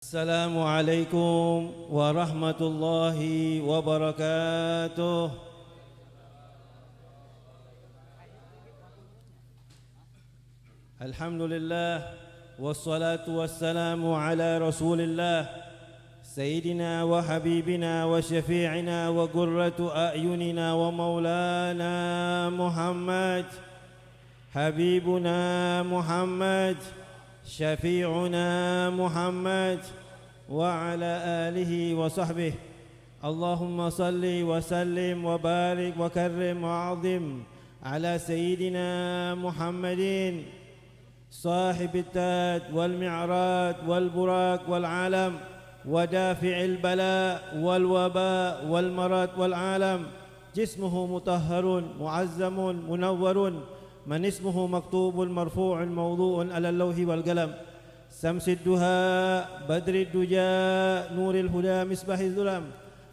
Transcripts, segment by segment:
السلام عليكم ورحمة الله وبركاته. الحمد لله والصلاة والسلام على رسول الله سيدنا وحبيبنا وشفيعنا وقرة أعيننا ومولانا محمد، حبيبنا محمد، شفيعنا محمد، وعلى آله وصحبه. اللهم صل وسلم وبارك وكرم وعظم على سيدنا محمد صاحب التاج والمعراج والبراق والعالم ودافع البلاء والوباء والمرض والعالم. جسمه مطهر معزم منور، من اسمه مكتوب مرفوع موضوع على اللوح والقلم. شمس الدهاء بدر الدجى نور الهدى مصباح الظلام،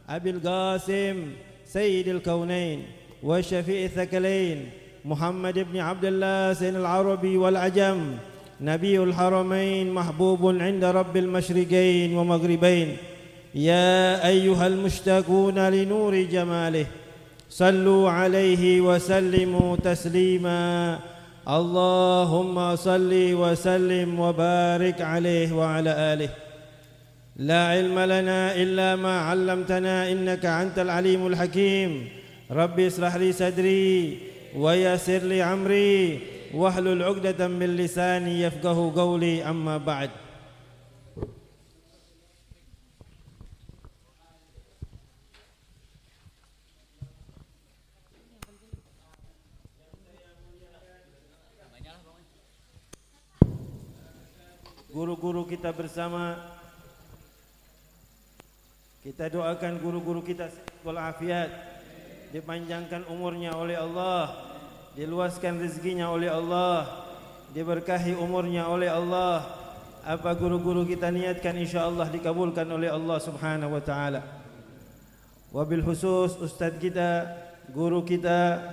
أبي القاسم سيد الكونين وشفيع الثقلين، محمد بن عبد الله سيد العربي والعجم، نبي الحرمين محبوب عند رب المشرقين ومغربين. يا أيها المشتاقون لنور جماله صلوا عليه وسلموا تسليما. اللهم صل وسلم وبارك عليه وعلى آله. لا علم لنا إلا ما علمتنا إنك أنت العليم الحكيم. ربي اشرح لي صدري ويسر لي أمري واحلل عقدة من لساني يفقه قولي. أما بعد. Guru-guru kita bersama, kita doakan guru-guru kita walafiat, dipanjangkan umurnya oleh Allah, diluaskan rezekinya oleh Allah, diberkahi umurnya oleh Allah. Apa guru-guru kita niatkan insyaallah dikabulkan oleh Allah Subhanahu wa taala. Wabil khusus ustaz kita, guru kita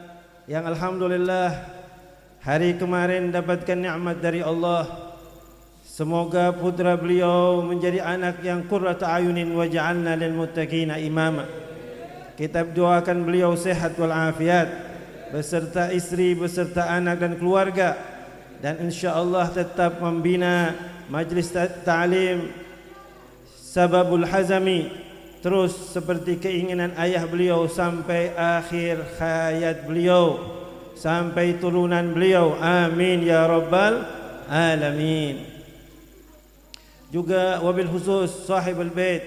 yang alhamdulillah hari kemarin dapatkan nikmat dari Allah. Semoga putra beliau menjadi anak yang qurrata ayunin wa ja'alna lil muttaqina imama. Kita doakan beliau sehat wal afiat beserta istri, beserta anak dan keluarga, dan insyaallah tetap membina majlis ta'lim Sababul Hazami terus seperti keinginan ayah beliau sampai akhir hayat beliau, sampai turunan beliau. Amin ya rabbal alamin. Juga wabil khusus sahibul bait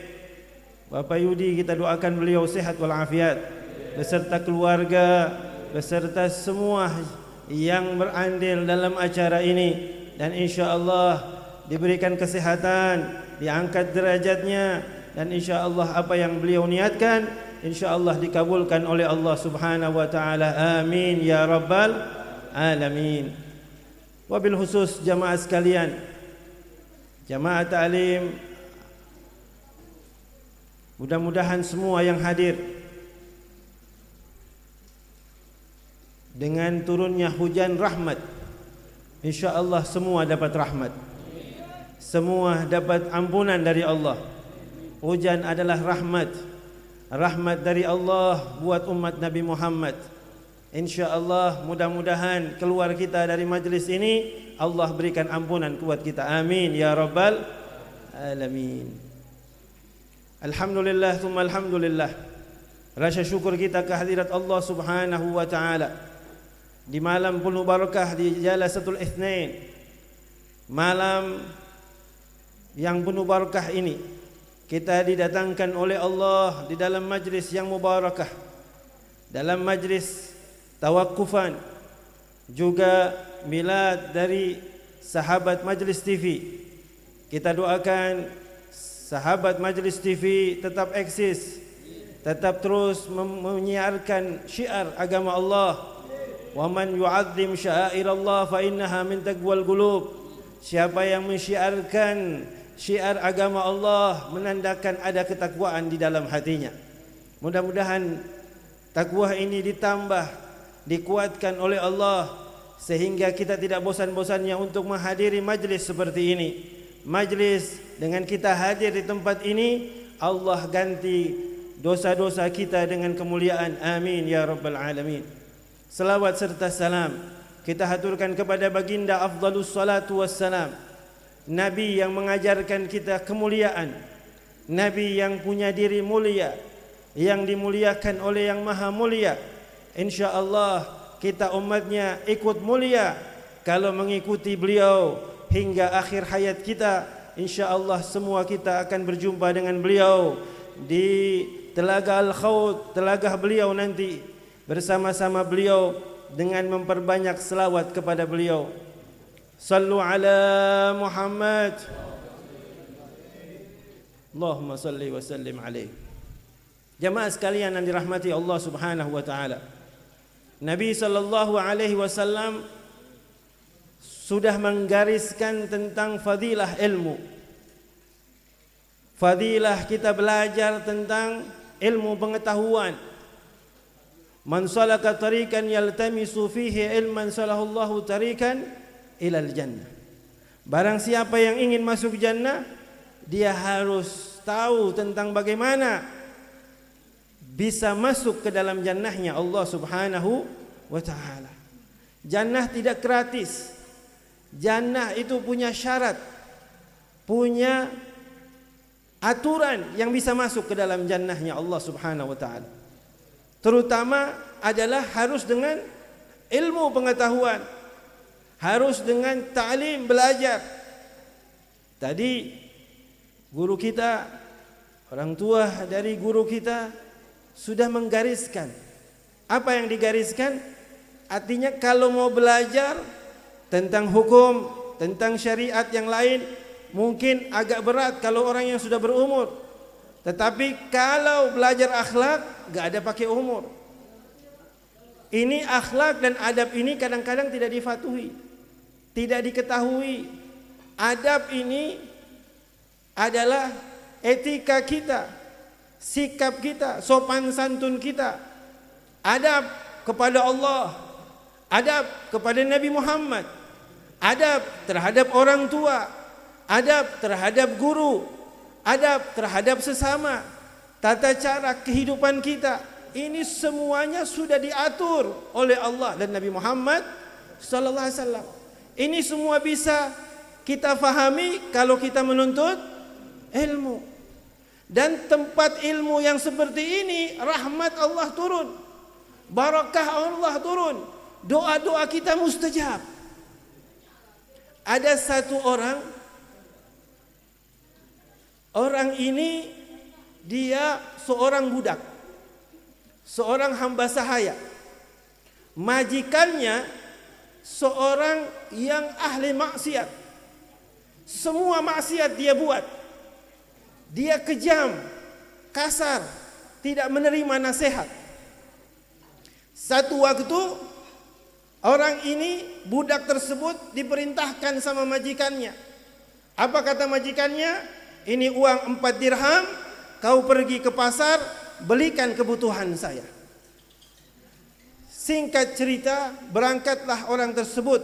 Bapak Yudi, kita doakan beliau sehat walafiat beserta keluarga, beserta semua yang berandil dalam acara ini, dan insyaallah diberikan kesehatan, diangkat derajatnya, dan insyaallah apa yang beliau niatkan insyaallah dikabulkan oleh Allah Subhanahu wa taala. Amin ya rabbal alamin. Wabil khusus jamaah sekalian, jamaah ta'lim, mudah-mudahan semua yang hadir dengan turunnya hujan rahmat, insyaallah semua dapat rahmat, semua dapat ampunan dari Allah. Hujan adalah rahmat, rahmat dari Allah buat umat Nabi Muhammad. InsyaAllah mudah-mudahan keluar kita dari majlis ini Allah berikan ampunan buat kita. Amin ya rabbal alamin. Alhamdulillah thumma alhamdulillah. Rasa syukur kita kehadirat Allah Subhanahu wa taala di malam penuh barakah, di Jalasatul Itsnain, malam yang penuh barakah ini kita didatangkan oleh Allah di dalam majlis yang mubarakah, dalam majlis tawakufan, juga milad dari sahabat Majlis TV. Kita doakan sahabat Majlis TV tetap eksis, tetap terus menyiarkan syiar agama Allah. Wa man yu'azzim sya'airallah fa innaha min taqwal qulub. Siapa yang mensyiarkan syiar agama Allah menandakan ada ketakwaan di dalam hatinya. Mudah-mudahan takwa ini ditambah, dikuatkan oleh Allah sehingga kita tidak bosan-bosannya untuk menghadiri majlis seperti ini. majlis, dengan kita hadir di tempat ini, Allah ganti dosa-dosa kita dengan kemuliaan. Amin ya rabbal alamin. Selawat serta salam kita haturkan kepada baginda afdalus salatu wassalam, Nabi yang mengajarkan kita kemuliaan, Nabi yang punya diri mulia, yang dimuliakan oleh yang maha mulia. InsyaAllah kita umatnya ikut mulia kalau mengikuti beliau hingga akhir hayat kita. InsyaAllah semua kita akan berjumpa dengan beliau di Telaga Al-Khawd, telaga beliau nanti, bersama-sama beliau dengan memperbanyak selawat kepada beliau. Sallu ala Muhammad. Allahumma salli wa sallim alaihi. Jamaah sekalian yang dirahmati Allah Subhanahu wa taala, Nabi sallallahu alaihi wasallam sudah menggariskan tentang fadilah ilmu. Fadilah kita belajar tentang ilmu pengetahuan. Man salaka tariqan yaltamisu fihi ilman salahullahu tariqan ilal jannah. Barang siapa yang ingin masuk jannah, dia harus tahu tentang bagaimana bisa masuk ke dalam jannahnya Allah Subhanahu wa taala. Jannah tidak gratis. Jannah itu punya syarat, punya aturan yang bisa masuk ke dalam jannahnya Allah Subhanahu wa taala. Terutama adalah harus dengan ilmu pengetahuan, harus dengan ta'lim, belajar. Tadi guru kita, orang tua dari guru kita sudah menggariskan. Apa yang digariskan? Artinya kalau mau belajar tentang hukum, tentang syariat yang lain, mungkin agak berat kalau orang yang sudah berumur. Tetapi kalau belajar akhlak, gak ada pakai umur. Ini akhlak dan adab ini kadang-kadang tidak difatuhi, tidak diketahui. Adab ini adalah etika kita, sikap kita, sopan santun kita. Adab kepada Allah, adab kepada Nabi Muhammad, adab terhadap orang tua, adab terhadap guru, adab terhadap sesama, tata cara kehidupan kita. Ini semuanya sudah diatur oleh Allah dan Nabi Muhammad sallallahu alaihi wasallam. Ini semua bisa kita fahami kalau kita menuntut ilmu. Dan tempat ilmu yang seperti ini, rahmat Allah turun, barakah Allah turun, doa-doa kita mustajab. Ada satu orang ini dia seorang budak, seorang hamba sahaya. Majikannya seorang yang ahli maksiat. Semua maksiat dia buat. Dia kejam, kasar, tidak menerima nasihat. Satu waktu orang ini, budak tersebut diperintahkan sama majikannya. Apa kata majikannya? Ini uang 4 dirham, kau pergi ke pasar, belikan kebutuhan saya. Singkat cerita, berangkatlah orang tersebut.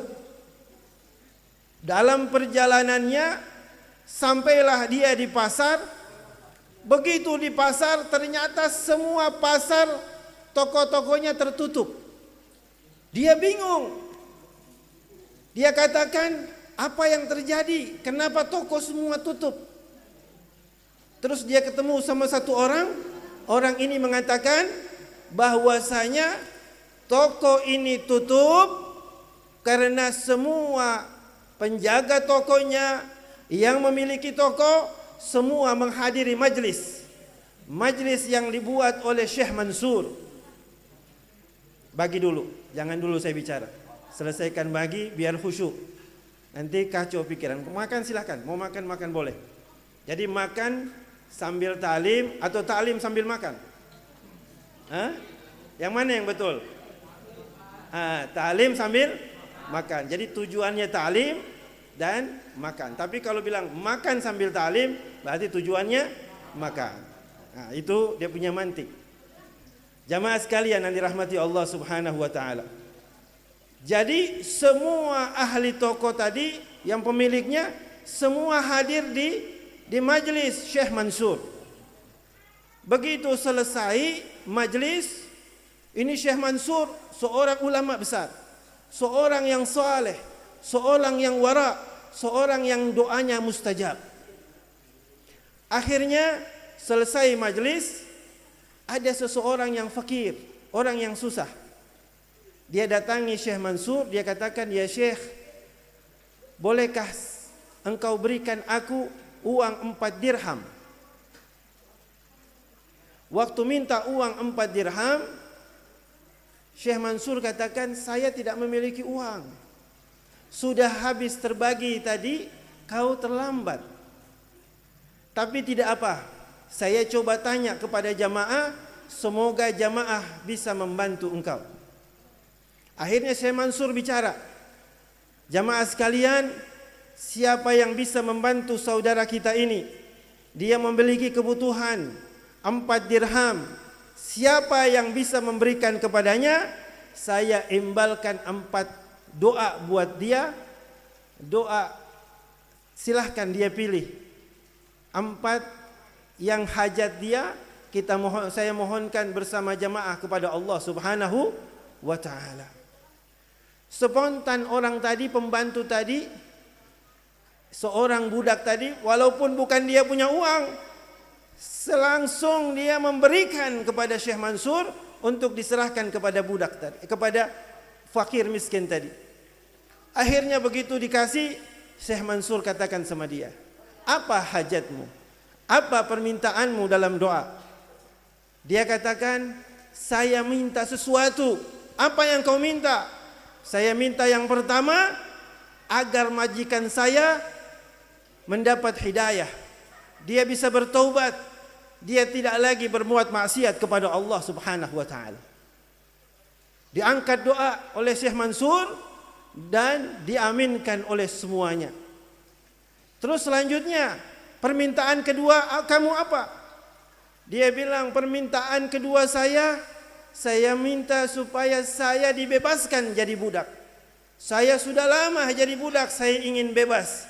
Dalam perjalanannya, sampailah dia di pasar. Begitu di pasar, ternyata semua pasar, toko-tokonya tertutup. Dia bingung. Dia katakan, apa yang terjadi? Kenapa toko semua tutup? Terus dia ketemu sama satu orang. Orang ini mengatakan bahwasanya toko ini tutup karena semua penjaga tokonya, yang memiliki toko, semua menghadiri majlis. Majlis yang dibuat oleh Syekh Mansur. Bagi dulu, jangan dulu saya bicara. Selesaikan bagi biar khusyuk. Nanti kacau pikiran. Makan silakan, mau makan boleh. Jadi makan sambil ta'lim atau ta'lim sambil makan? Hah? Yang mana yang betul? Ta'lim sambil makan. Jadi tujuannya ta'lim dan makan. Tapi kalau bilang makan sambil ta'lim, berarti tujuannya makan. Nah, itu dia punya mantik. Jamaah sekalian yang dirahmati Allah Subhanahu wa taala. Jadi semua ahli toko tadi yang pemiliknya semua hadir di majlis Syekh Mansur. Begitu selesai majlis, ini Syekh Mansur seorang ulama besar, seorang yang saleh, seorang yang wara, seorang yang doanya mustajab. Akhirnya selesai majlis, ada seseorang yang fakir, orang yang susah. Dia datangi Syekh Mansur, dia katakan, "Ya Syekh, bolehkah engkau berikan aku uang 4 dirham?" Waktu minta uang 4 dirham, Syekh Mansur katakan, "Saya tidak memiliki uang. Sudah habis terbagi tadi, kau terlambat. Tapi tidak apa, saya coba tanya kepada jamaah, semoga jamaah bisa membantu engkau." Akhirnya Syekh Mansur bicara, "Jamaah sekalian, siapa yang bisa membantu saudara kita ini? Dia memiliki kebutuhan 4 dirham. Siapa yang bisa memberikan kepadanya? Saya imbalkan 4 doa buat dia. Doa silahkan dia pilih 4 yang hajat dia. Saya mohonkan bersama jamaah kepada Allah Subhanahu wa ta'ala." Spontan orang tadi, pembantu tadi, seorang budak tadi, walaupun bukan dia punya uang, selangsung dia memberikan kepada Syekh Mansur untuk diserahkan kepada budak tadi, kepada fakir miskin tadi. Akhirnya begitu dikasih, Syekh Mansur katakan sama dia, "Apa hajatmu? Apa permintaanmu dalam doa?" Dia katakan, "Saya minta sesuatu." "Apa yang kau minta?" "Saya minta yang pertama, agar majikan saya mendapat hidayah. Dia bisa bertaubat, dia tidak lagi berbuat maksiat kepada Allah Subhanahu wa ta'ala." Diangkat doa oleh Syekh Mansur dan diaminkan oleh semuanya. Terus selanjutnya, permintaan kedua, "Kamu apa?" Dia bilang, "Permintaan kedua saya minta supaya saya dibebaskan jadi budak. Saya sudah lama jadi budak, saya ingin bebas."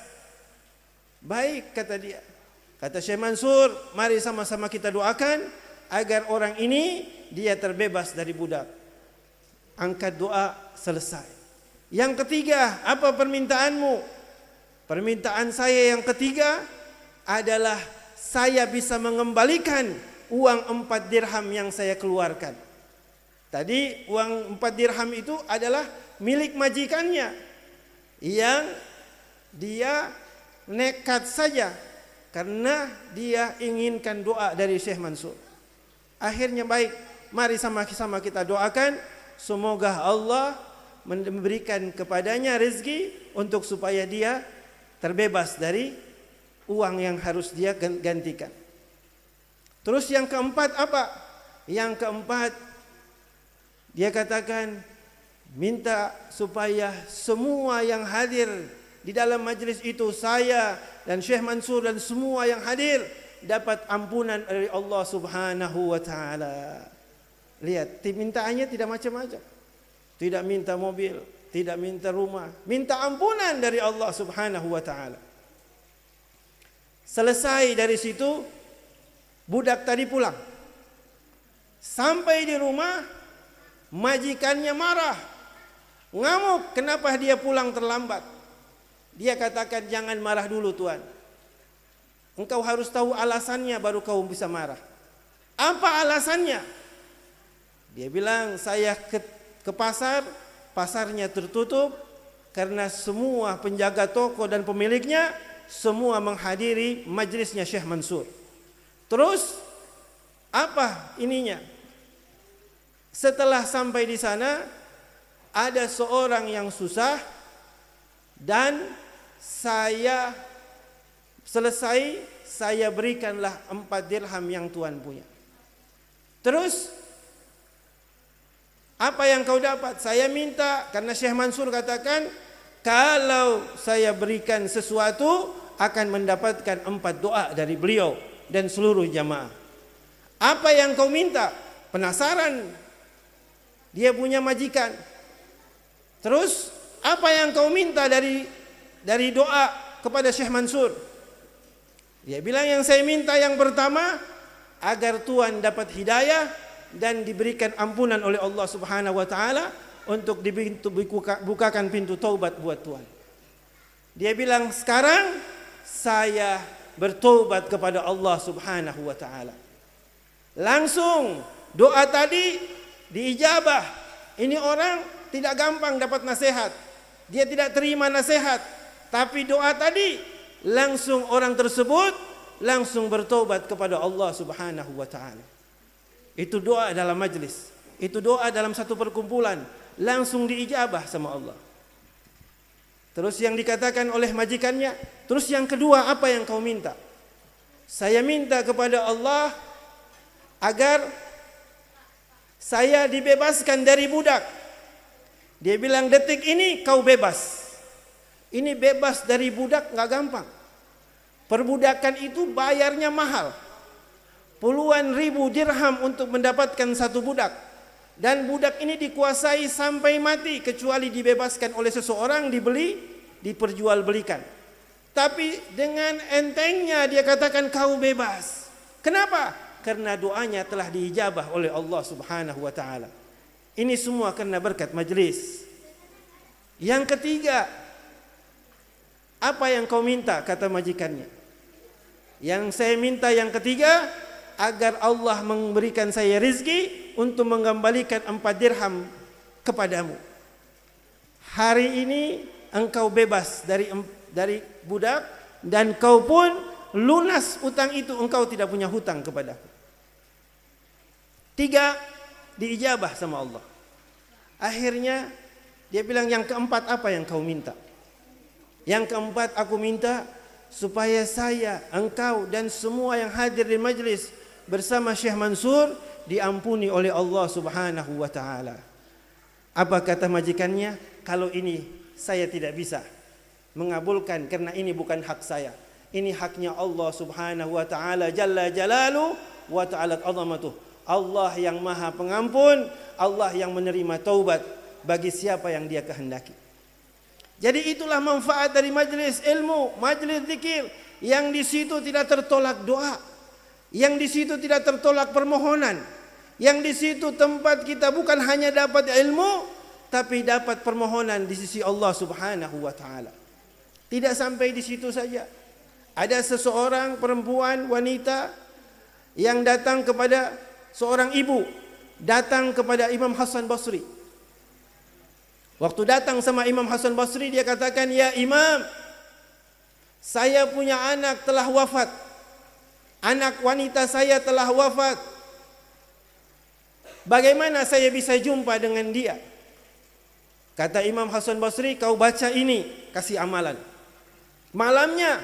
"Baik," kata dia. Kata Syekh Mansur, "Mari sama-sama kita doakan agar orang ini dia terbebas dari budak." Angkat doa, selesai. Yang ketiga, "Apa permintaanmu?" "Permintaan saya yang ketiga adalah saya bisa mengembalikan uang 4 dirham yang saya keluarkan." Tadi uang 4 dirham itu adalah milik majikannya yang dia nekat saja karena dia inginkan doa dari Syekh Mansur. Akhirnya, "Baik, mari sama-sama kita doakan semoga Allah memberikan kepadanya rezeki untuk supaya dia terbebas dari uang yang harus dia gantikan." Terus yang keempat apa? Yang keempat, dia katakan, minta supaya semua yang hadir di dalam majlis itu, saya dan Syekh Mansur dan semua yang hadir, dapat ampunan dari Allah Subhanahu wa ta'ala. Lihat, mintaannya tidak macam-macam. Tidak minta mobil, tidak minta rumah, minta ampunan dari Allah Subhanahu wa ta'ala. Selesai dari situ, budak tadi pulang. Sampai di rumah, majikannya marah, ngamuk, kenapa dia pulang terlambat. Dia katakan, "Jangan marah dulu Tuan. Engkau harus tahu alasannya baru kau bisa marah." "Apa alasannya?" Dia bilang, "Saya ke pasar, pasarnya tertutup karena semua penjaga toko dan pemiliknya semua menghadiri majlisnya Syekh Mansur. Terus apa ininya? Setelah sampai di sana, ada seorang yang susah dan saya berikanlah 4 dirham yang Tuan punya. Terus apa yang kau dapat?" "Saya minta," karena Syekh Mansur katakan, "Kalau saya berikan sesuatu akan mendapatkan 4 doa dari beliau dan seluruh jamaah." "Apa yang kau minta?" Penasaran, dia punya majikan. "Terus apa yang kau minta dari doa kepada Syekh Mansur. Dia bilang, yang saya minta yang pertama, agar Tuan dapat hidayah dan diberikan ampunan oleh Allah Subhanahu wa taala untuk dibukakan pintu taubat buat Tuan. Dia bilang, sekarang saya bertobat kepada Allah Subhanahu wa taala. Langsung doa tadi diijabah. Ini orang tidak gampang dapat nasihat. Dia tidak terima nasihat. Tapi doa tadi langsung orang tersebut langsung bertobat kepada Allah Subhanahu wa taala. Itu doa dalam majlis. Itu doa dalam satu perkumpulan, langsung diijabah sama Allah. Terus yang dikatakan oleh majikannya, terus yang kedua apa yang kau minta? Saya minta kepada Allah agar saya dibebaskan dari budak. Dia bilang, detik ini kau bebas. Ini bebas dari budak nggak gampang. Perbudakan itu bayarnya mahal. Puluhan ribu dirham untuk mendapatkan satu budak. Dan budak ini dikuasai sampai mati, kecuali dibebaskan oleh seseorang, dibeli, diperjualbelikan. Tapi dengan entengnya dia katakan kau bebas. Kenapa? Karena doanya telah diijabah oleh Allah Subhanahu wa taala. Ini semua karena berkat majlis. Yang ketiga, apa yang kau minta? Kata majikannya. Yang saya minta yang ketiga, agar Allah memberikan saya rezeki untuk mengembalikan 4 dirham kepadamu. Hari ini engkau bebas dari budak, dan kau pun lunas utang itu, engkau tidak punya hutang kepadaku. 3, diijabah sama Allah. Akhirnya dia bilang, yang keempat apa yang kau minta? Yang keempat, aku minta supaya saya, engkau dan semua yang hadir di majlis bersama Syekh Mansur diampuni oleh Allah Subhanahu wa taala. Apa kata majikannya? Kalau ini saya tidak bisa mengabulkan karena ini bukan hak saya. Ini haknya Allah Subhanahu wa taala jalla jalalu wa ta'ala azamatuh. Allah yang Maha Pengampun, Allah yang menerima taubat bagi siapa yang Dia kehendaki. Jadi itulah manfaat dari majlis ilmu, majlis zikir, yang di situ tidak tertolak doa, yang di situ tidak tertolak permohonan, yang di situ tempat kita bukan hanya dapat ilmu, tapi dapat permohonan di sisi Allah Subhanahu wa taala. Tidak sampai di situ saja. Ada seseorang perempuan wanita yang datang kepada seorang ibu, datang kepada Imam Hasan Basri. Waktu datang sama Imam Hasan Basri, dia katakan, ya Imam, saya punya anak telah wafat. Anak wanita saya telah wafat. Bagaimana saya bisa jumpa dengan dia? Kata Imam Hasan Basri, kau baca ini, kasih amalan. Malamnya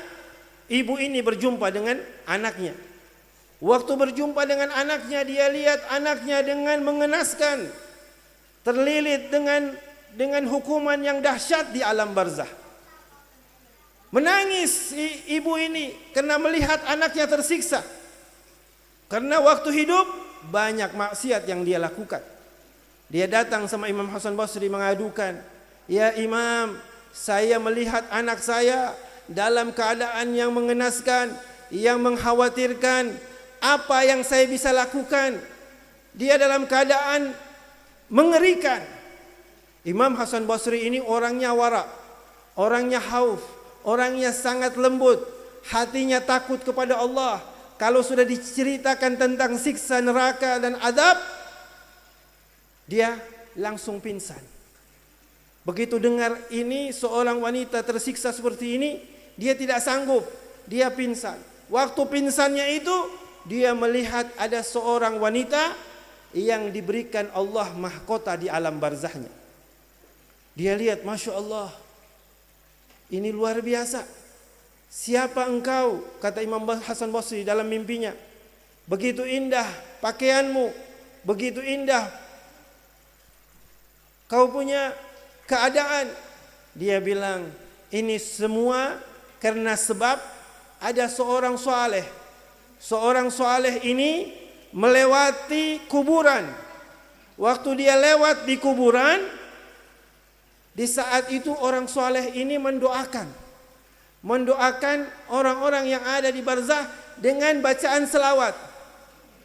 ibu ini berjumpa dengan anaknya. Waktu berjumpa dengan anaknya, dia lihat anaknya dengan mengenaskan, terlilit dengan hukuman yang dahsyat di alam barzah. Menangis ibu ini karena melihat anaknya tersiksa. Karena waktu hidup banyak maksiat yang dia lakukan. Dia datang sama Imam Hasan Basri mengadukan, ya Imam, saya melihat anak saya dalam keadaan yang mengenaskan, yang mengkhawatirkan. Apa yang saya bisa lakukan? Dia dalam keadaan mengerikan. Imam Hasan Basri ini orangnya wara, orangnya khauf, orangnya sangat lembut, hatinya takut kepada Allah. Kalau sudah diceritakan tentang siksa neraka dan adab, dia langsung pingsan. Begitu dengar ini seorang wanita tersiksa seperti ini, dia tidak sanggup, dia pingsan. Waktu pingsannya itu, dia melihat ada seorang wanita yang diberikan Allah mahkota di alam barzahnya. Dia lihat, Masya Allah, ini luar biasa. Siapa engkau? Kata Imam Hasan Basri dalam mimpinya. Begitu indah pakaianmu, begitu indah kau punya keadaan. Dia bilang, ini semua karena sebab ada seorang saleh. Seorang saleh ini melewati kuburan. Waktu dia lewat di kuburan, di saat itu orang saleh ini mendoakan, mendoakan orang-orang yang ada di barzah dengan bacaan selawat.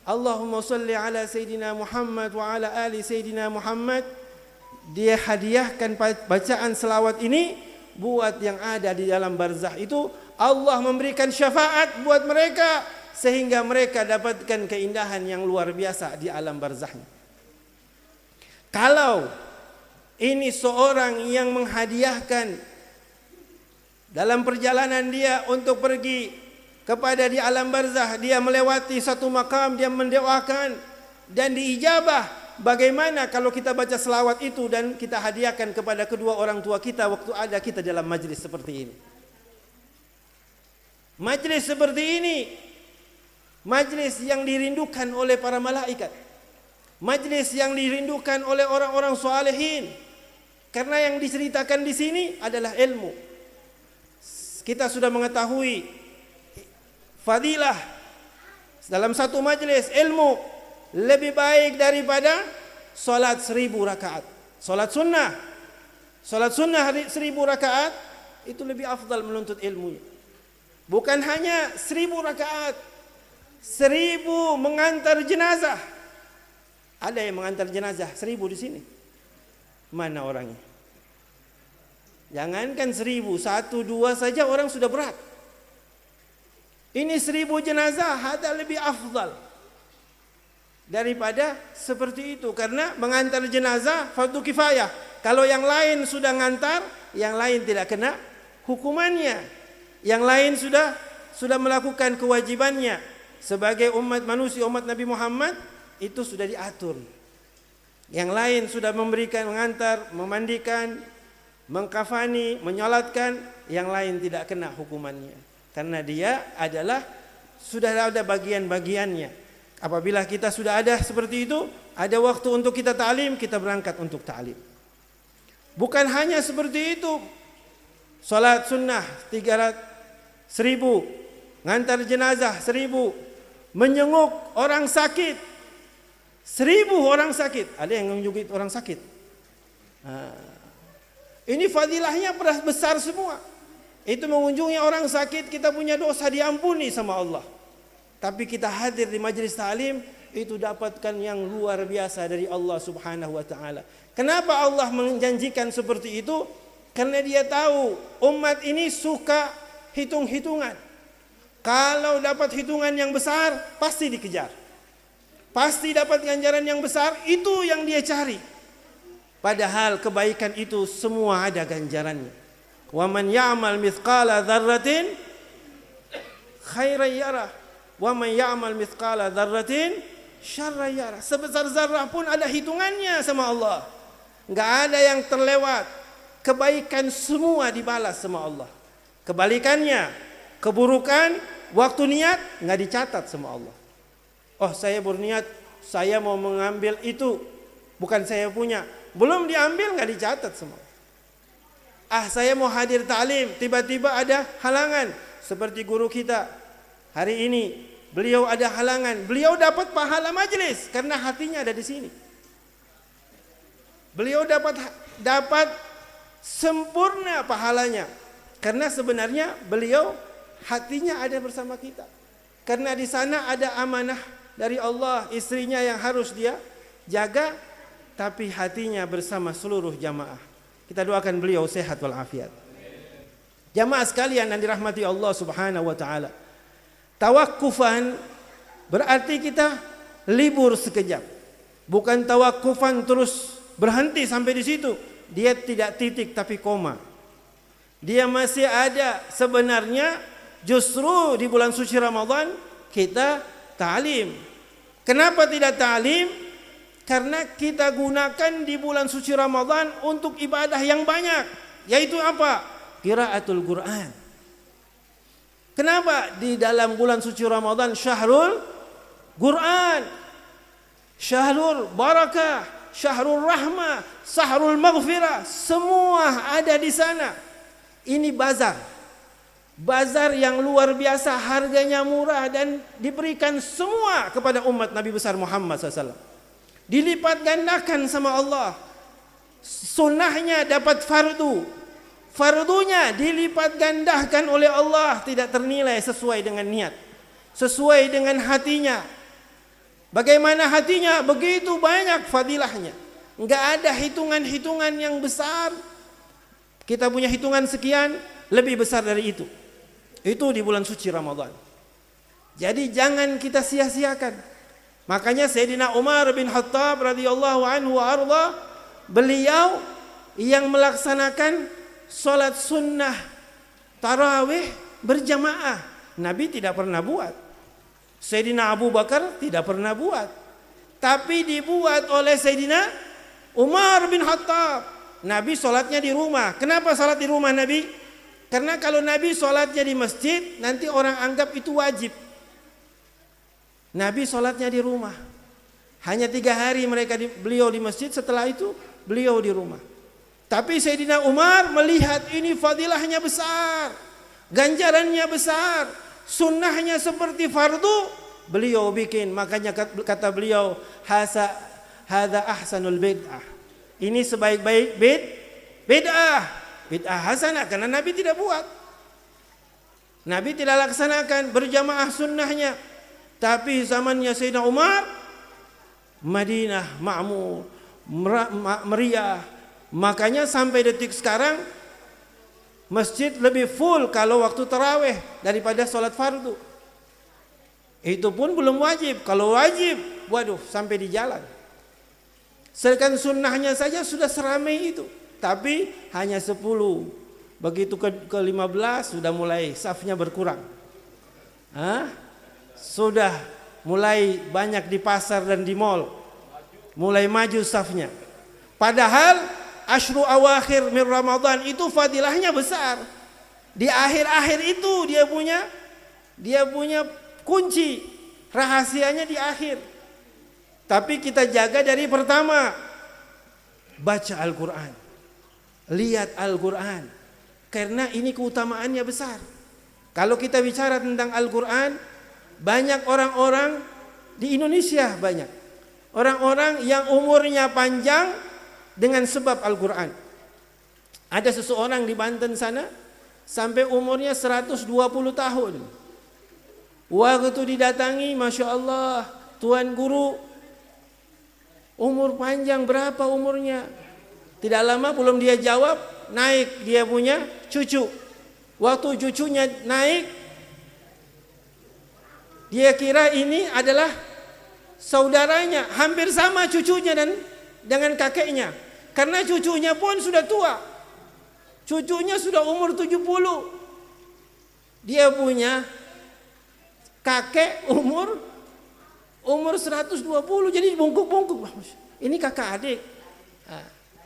Allahumma salli ala Sayyidina Muhammad wa ala ali Sayyidina Muhammad. Dia hadiahkan bacaan selawat ini buat yang ada di dalam barzah itu. Allah memberikan syafaat buat mereka sehingga mereka dapatkan keindahan yang luar biasa di alam barzahnya. Kalau ini seorang yang menghadiahkan dalam perjalanan dia untuk pergi kepada di alam barzah, dia melewati satu makam, dia mendoakan dan diijabah. Bagaimana kalau kita baca selawat itu dan kita hadiahkan kepada kedua orang tua kita waktu ada kita dalam majlis seperti ini? Majlis seperti ini, majlis yang dirindukan oleh para malaikat, majlis yang dirindukan oleh orang-orang salihin. Karena yang diceritakan di sini adalah ilmu. Kita sudah mengetahui fadilah dalam satu majlis ilmu lebih baik daripada salat 1000 rakaat. Salat sunnah 1000 rakaat itu lebih afdal menuntut ilmunya. Bukan hanya 1000 rakaat, 1000 mengantar jenazah. Ada yang mengantar jenazah 1000 di sini? Mana orangnya? Jangankan 1000, 1, 2 saja orang sudah berat. Ini 1000 jenazah ada lebih afdal daripada seperti itu. Karena mengantar jenazah fardu kifayah. Kalau yang lain sudah ngantar, yang lain tidak kena hukumannya. Yang lain sudah melakukan kewajibannya sebagai umat manusia, umat Nabi Muhammad, itu sudah diatur. Yang lain sudah memberikan, mengantar, memandikan, mengkafani, menyolatkan, yang lain tidak kena hukumannya. Karena dia adalah sudah ada bagian-bagiannya. Apabila kita sudah ada seperti itu, ada waktu untuk kita ta'lim, kita berangkat untuk ta'lim. Bukan hanya seperti itu. Salat sunnah 1000, ngantar jenazah 1000, menjenguk orang sakit 1000 orang sakit. Ada yang menjenguk orang sakit. Ini fadilahnya besar semua. Itu mengunjungi orang sakit, kita punya dosa diampuni sama Allah. Tapi kita hadir di majlis ta'lim, itu dapatkan yang luar biasa dari Allah Subhanahu wa taala. Kenapa Allah menjanjikan seperti itu? Karena dia tahu umat ini suka hitung-hitungan. Kalau dapat hitungan yang besar, pasti dikejar. Pasti dapat ganjaran yang besar, itu yang dia cari. Padahal kebaikan itu semua ada ganjarannya. Wa man ya'mal mithqala dzarratin khairan yarah, wa man ya'mal mithqala dzarratin syarran yarah. Sebesar zarah pun ada hitungannya sama Allah. Enggak ada yang terlewat. Kebaikan semua dibalas sama Allah. Kebalikannya, keburukan waktu niat enggak dicatat sama Allah. Oh, saya berniat, saya mau mengambil itu, bukan saya punya, belum diambil enggak dicatat sama Allah. Saya mau hadir ta'lim, tiba-tiba ada halangan. Seperti guru kita hari ini, beliau ada halangan, beliau dapat pahala majlis karena hatinya ada di sini. Beliau dapat sempurna pahalanya karena sebenarnya beliau hatinya ada bersama kita. Karena di sana ada amanah dari Allah, istrinya yang harus dia jaga, tapi hatinya bersama seluruh jamaah. Kita doakan beliau sehat walafiat. Jamaah sekalian yang dirahmati Allah Subhanahu wa taala. Tawakufan berarti kita libur sekejap. Bukan tawakufan terus berhenti sampai di situ. Dia tidak titik tapi koma. Dia masih ada. Sebenarnya justru di bulan suci Ramadan kita ta'lim. Kenapa tidak ta'lim? Karena kita gunakan di bulan suci Ramadan untuk ibadah yang banyak. Yaitu apa? Qiraatul Quran. Kenapa di dalam bulan suci Ramadan syahrul Quran, syahrul barakah, syahrul rahmah, syahrul maghfirah, semua ada di sana. Ini bazar. Bazar yang luar biasa, harganya murah dan diberikan semua kepada umat Nabi besar Muhammad SAW. Dilipat gandakan sama Allah. Sunnahnya dapat fardu, fardunya dilipat gandakan oleh Allah, tidak ternilai sesuai dengan niat, sesuai dengan hatinya. Bagaimana hatinya, begitu banyak fadilahnya. Enggak ada hitungan-hitungan yang besar. Kita punya hitungan sekian, lebih besar dari itu. Itu di bulan suci Ramadan. Jadi jangan kita sia-siakan. Makanya Sayyidina Umar bin Khattab radhiyallahu anhu wa arda, beliau yang melaksanakan salat sunnah tarawih berjamaah. Nabi tidak pernah buat. Sayyidina Abu Bakar tidak pernah buat. Tapi dibuat oleh Sayyidina Umar bin Khattab. Nabi salatnya di rumah. Kenapa salat di rumah Nabi? Karena kalau Nabi salatnya di masjid, nanti orang anggap itu wajib. Nabi sholatnya di rumah. Hanya 3 hari beliau di masjid, setelah itu beliau di rumah. Tapi Sayyidina Umar melihat ini fadilahnya besar, ganjarannya besar, sunnahnya seperti fardu, beliau bikin. Makanya kata beliau, hadza ahsanul bid'ah. Ini sebaik-baik bid'ah. Bid'ah hasanah, karena Nabi tidak buat. Nabi tidak laksanakan berjamaah sunnahnya. Tapi zamannya Sayyidina Umar, Madinah makmur, meriah. Makanya sampai detik sekarang masjid lebih full kalau waktu tarawih daripada sholat fardu. Itu pun belum wajib. Kalau wajib, waduh, sampai di jalan. Sedangkan sunnahnya saja sudah seramai itu. Tapi hanya 10. Begitu ke 15 sudah mulai safnya berkurang. Sudah mulai banyak di pasar dan di mal, mulai maju safnya. Padahal asyru awakhir min Ramadan itu fadilahnya besar. Di akhir-akhir itu dia punya kunci, rahasianya di akhir. Tapi kita jaga dari pertama, baca Al-Quran, lihat Al-Quran, karena ini keutamaannya besar. Kalau kita bicara tentang Al-Quran, banyak orang-orang di Indonesia, banyak orang-orang yang umurnya panjang dengan sebab Al-Quran. Ada seseorang di Banten sana sampai umurnya 120 tahun. Waktu didatangi, Masya Allah, Tuan Guru, umur panjang, berapa umurnya? Tidak lama belum dia jawab, naik dia punya cucu. Waktu cucunya naik, dia kira ini adalah saudaranya, hampir sama cucunya dengan kakeknya. Karena cucunya pun sudah tua. Cucunya sudah umur 70. Dia punya kakek umur 120, jadi bungkuk-bungkuk. Ini kakak adik.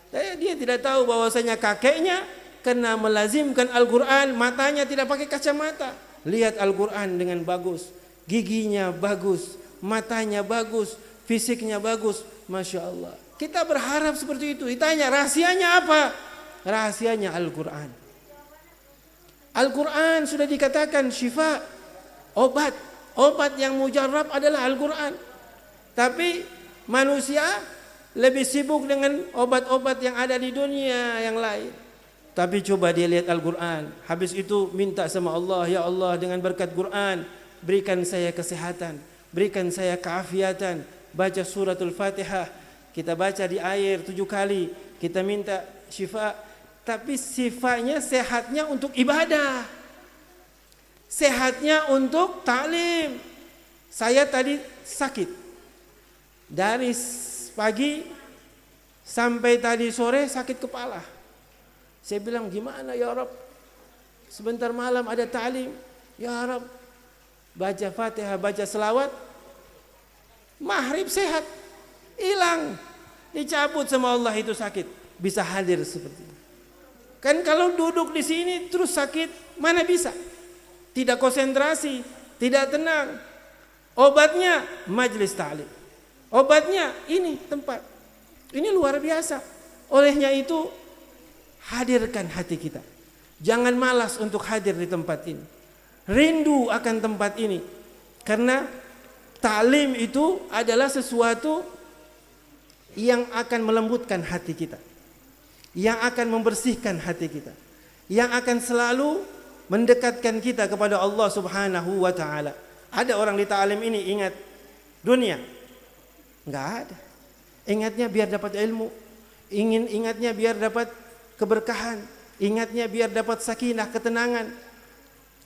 Dia tidak tahu bahwasanya kakeknya karena melazimkan Al-Quran, matanya tidak pakai kacamata. Lihat Al-Quran dengan bagus. Giginya bagus, matanya bagus, fisiknya bagus, Masya Allah. Kita berharap seperti itu. Ditanya rahasianya apa? Rahasianya Al-Quran. Al-Quran sudah dikatakan syifa, obat. Obat yang mujarab adalah Al-Quran. Tapi manusia lebih sibuk dengan obat-obat yang ada di dunia yang lain. Tapi coba dia lihat Al-Quran. Habis itu minta sama Allah, ya Allah, dengan berkat Quran, berikan saya kesehatan, berikan saya keafiatan. Baca suratul Fatihah, kita baca di air 7 kali, kita minta syifa. Tapi sifatnya, sehatnya untuk ibadah, sehatnya untuk taklim. Saya tadi sakit dari pagi sampai tadi sore, sakit kepala. Saya bilang, gimana ya Rabb, sebentar malam ada taklim, ya Rabb, baca Fatihah, baca selawat, maghrib sehat, hilang, dicabut sama Allah itu sakit, bisa hadir seperti ini. Kan kalau duduk di sini terus sakit, mana bisa? Tidak konsentrasi, tidak tenang. Obatnya majlis ta'lim. Obatnya ini tempat. Ini luar biasa. Olehnya itu hadirkan hati kita. Jangan malas untuk hadir di tempat ini. Rindu akan tempat ini. Karena ta'lim itu adalah sesuatu yang akan melembutkan hati kita, yang akan membersihkan hati kita, yang akan selalu mendekatkan kita kepada Allah Subhanahu wa taala. Ada orang di ta'lim ini ingat dunia? Enggak ada. Ingatnya biar dapat ilmu, ingatnya biar dapat keberkahan, ingatnya biar dapat sakinah, ketenangan.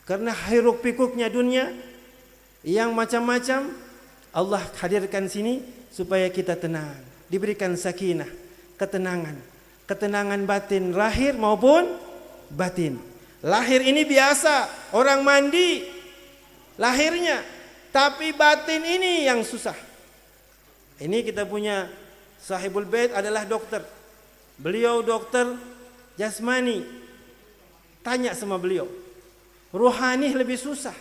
Karena hiruk pikuknya dunia yang macam-macam, Allah hadirkan sini supaya kita tenang, diberikan sakinah, ketenangan batin lahir maupun batin. Lahir ini biasa, orang mandi lahirnya, tapi batin ini yang susah. Ini kita punya Sahibul Bait adalah dokter. Beliau dokter jasmani. Tanya sama beliau, ruhani lebih susah.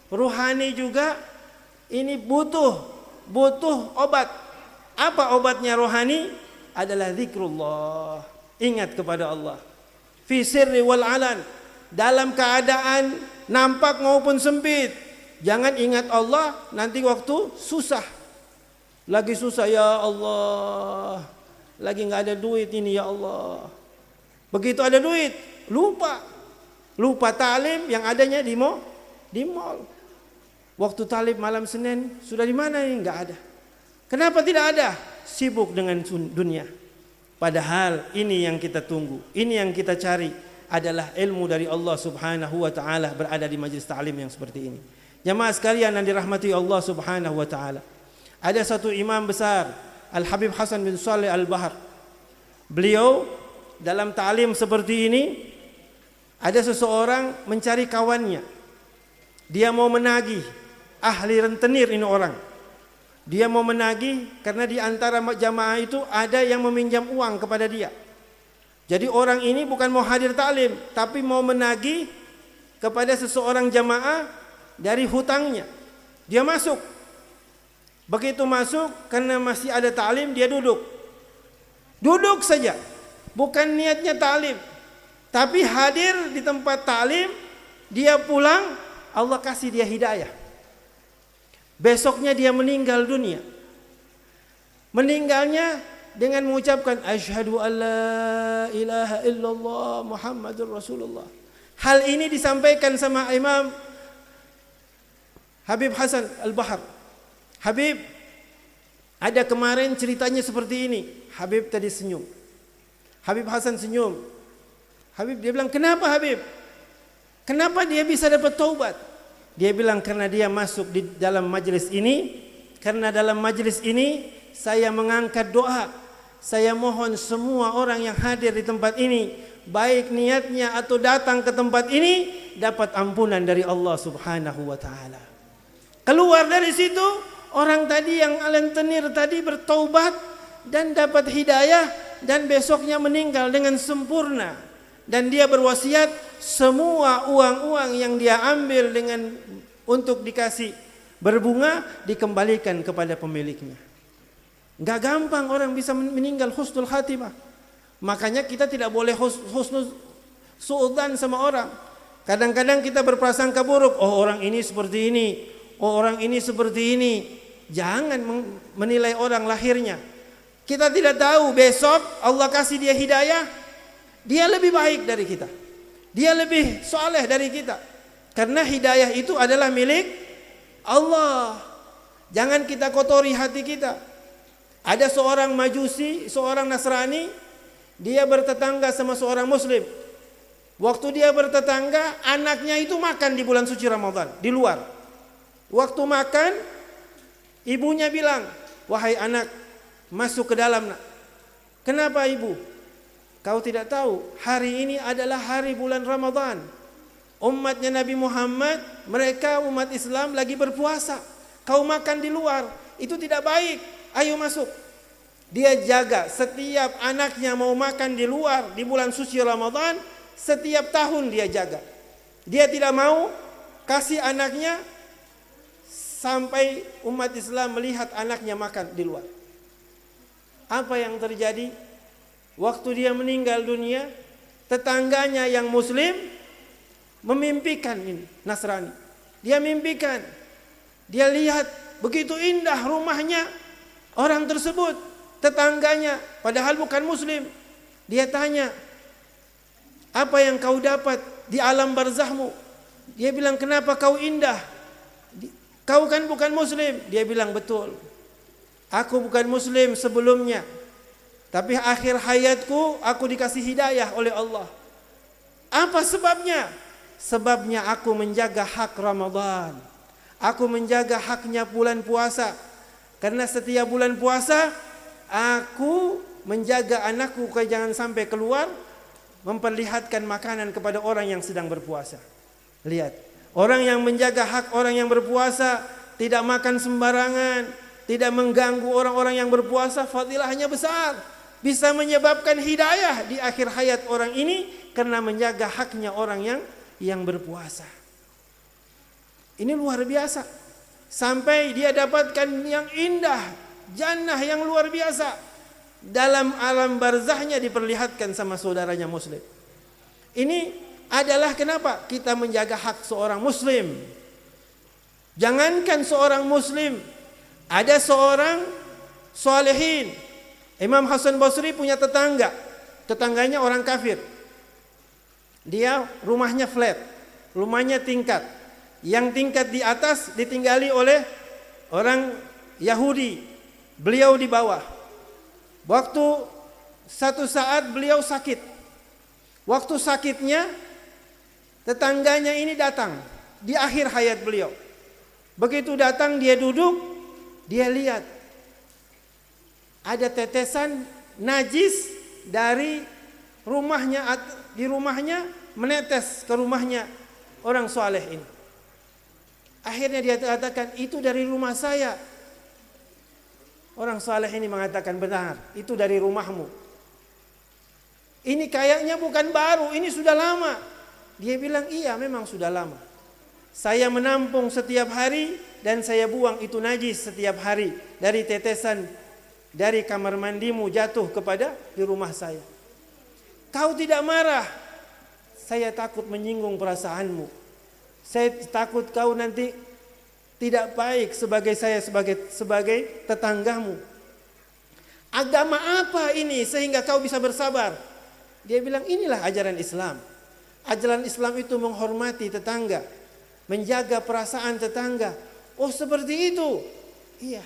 Ruhani juga ini butuh obat. Apa obatnya rohani? Adalah zikrullah. Ingat kepada Allah. Fi sirri wal alan. Dalam keadaan nampak maupun sempit. Jangan ingat Allah nanti waktu susah. Lagi susah, ya Allah. Lagi nggak ada duit ini, ya Allah. Begitu ada duit, lupa ta'lim yang adanya di mall. Waktu ta'lim malam Senin sudah di mana ini? Nggak ada. Kenapa tidak ada? Sibuk dengan dunia. Padahal ini yang kita tunggu, ini yang kita cari adalah ilmu dari Allah Subhanahu wa taala berada di majlis ta'lim yang seperti ini. Jamaah sekalian yang dirahmati Allah Subhanahu wa taala. Ada satu imam besar, Al-Habib Hasan bin Shalih Al-Bahar. Beliau dalam ta'lim seperti ini, ada seseorang mencari kawannya. Dia mau menagih, ahli rentenir ini orang. Dia mau menagih karena di antara jamaah itu ada yang meminjam uang kepada dia. Jadi orang ini bukan mau hadir ta'lim, tapi mau menagih kepada seseorang jamaah dari hutangnya. Dia masuk. Begitu masuk, karena masih ada ta'lim, dia duduk. Duduk saja. Bukan niatnya ta'lim, tapi hadir di tempat ta'lim. Dia pulang, Allah kasih dia hidayah. Besoknya dia meninggal dunia. Meninggalnya dengan mengucapkan asyhadu alla ilaha illallah Muhammadur Rasulullah. Hal ini disampaikan sama Imam Habib Hasan Al-Bahar. Habib, ada kemarin ceritanya seperti ini. Habib tadi senyum. Habib Hasan senyum. Habib, dia bilang, kenapa Habib? Kenapa dia bisa dapat taubat? Dia bilang, karena dia masuk di dalam majelis ini. Karena dalam majelis ini saya mengangkat doa. Saya mohon semua orang yang hadir di tempat ini, baik niatnya atau datang ke tempat ini, dapat ampunan dari Allah Subhanahu wa taala. Keluar dari situ, orang tadi yang alentenir tadi bertaubat dan dapat hidayah, dan besoknya meninggal dengan sempurna. Dan dia berwasiat semua uang-uang yang dia ambil untuk dikasih berbunga dikembalikan kepada pemiliknya. Enggak gampang orang bisa meninggal husnul khatimah. Makanya kita tidak boleh husnul suudzan sama orang. Kadang-kadang kita berprasangka buruk, oh orang ini seperti ini, oh orang ini seperti ini. Jangan menilai orang lahirnya. Kita tidak tahu besok Allah kasih dia hidayah, dia lebih baik dari kita, dia lebih soleh dari kita. Karena hidayah itu adalah milik Allah. Jangan kita kotori hati kita. Ada seorang majusi, seorang Nasrani, dia bertetangga sama seorang Muslim. Waktu dia bertetangga, anaknya itu makan di bulan suci Ramadan di luar. Waktu makan, ibunya bilang, wahai anak, masuk ke dalam nak. Kenapa ibu? Kau tidak tahu hari ini adalah hari bulan Ramadan. Umatnya Nabi Muhammad, mereka umat Islam lagi berpuasa. Kau makan di luar, itu tidak baik. Ayo masuk. Dia jaga setiap anaknya mau makan di luar di bulan suci Ramadan, setiap tahun dia jaga. Dia tidak mau kasih anaknya sampai umat Islam melihat anaknya makan di luar. Apa yang terjadi? Waktu dia meninggal dunia, tetangganya yang Muslim memimpikan ini Nasrani. Dia mimpikan, dia lihat begitu indah rumahnya orang tersebut, tetangganya, padahal bukan Muslim. Dia tanya, Apa yang kau dapat di alam barzahmu? Dia bilang, kenapa kau indah? Kau kan bukan muslim. Dia bilang, betul. Aku bukan muslim sebelumnya. Tapi akhir hayatku aku dikasih hidayah oleh Allah. Apa sebabnya? Sebabnya aku menjaga hak Ramadan. Aku menjaga haknya bulan puasa. Karena setiap bulan puasa aku menjaga anakku jangan sampai keluar memperlihatkan makanan kepada orang yang sedang berpuasa. Lihat, orang yang menjaga hak orang yang berpuasa, tidak makan sembarangan, tidak mengganggu orang-orang yang berpuasa, fadilahnya besar. Bisa menyebabkan hidayah di akhir hayat orang ini karena menjaga haknya orang yang berpuasa. Ini luar biasa. Sampai dia dapatkan yang indah, jannah yang luar biasa. Dalam alam barzahnya diperlihatkan sama saudaranya muslim. Ini adalah kenapa kita menjaga hak seorang muslim. Jangankan seorang muslim, ada seorang solehin. Imam Hasan Basri punya tetangga. Tetangganya orang kafir. Dia rumahnya flat, rumahnya tingkat. Yang tingkat di atas ditinggali oleh orang Yahudi. Beliau di bawah. Waktu satu saat beliau sakit. Waktu sakitnya tetangganya ini datang di akhir hayat beliau. Begitu datang dia duduk, dia lihat ada tetesan najis dari rumahnya, di rumahnya menetes ke rumahnya orang soleh ini. Akhirnya dia katakan, itu dari rumah saya. Orang saleh ini mengatakan, benar, itu dari rumahmu. Ini kayaknya bukan baru, ini sudah lama. Dia bilang, iya memang sudah lama. Saya menampung setiap hari dan saya buang itu najis setiap hari dari tetesan dari kamar mandimu jatuh kepada di rumah saya. Kau tidak marah? Saya takut menyinggung perasaanmu. Saya takut kau nanti tidak baik sebagai tetanggamu. Agama apa ini sehingga kau bisa bersabar? Dia bilang, inilah ajaran Islam. Ajaran Islam itu menghormati tetangga, menjaga perasaan tetangga. Oh, seperti itu. Iya.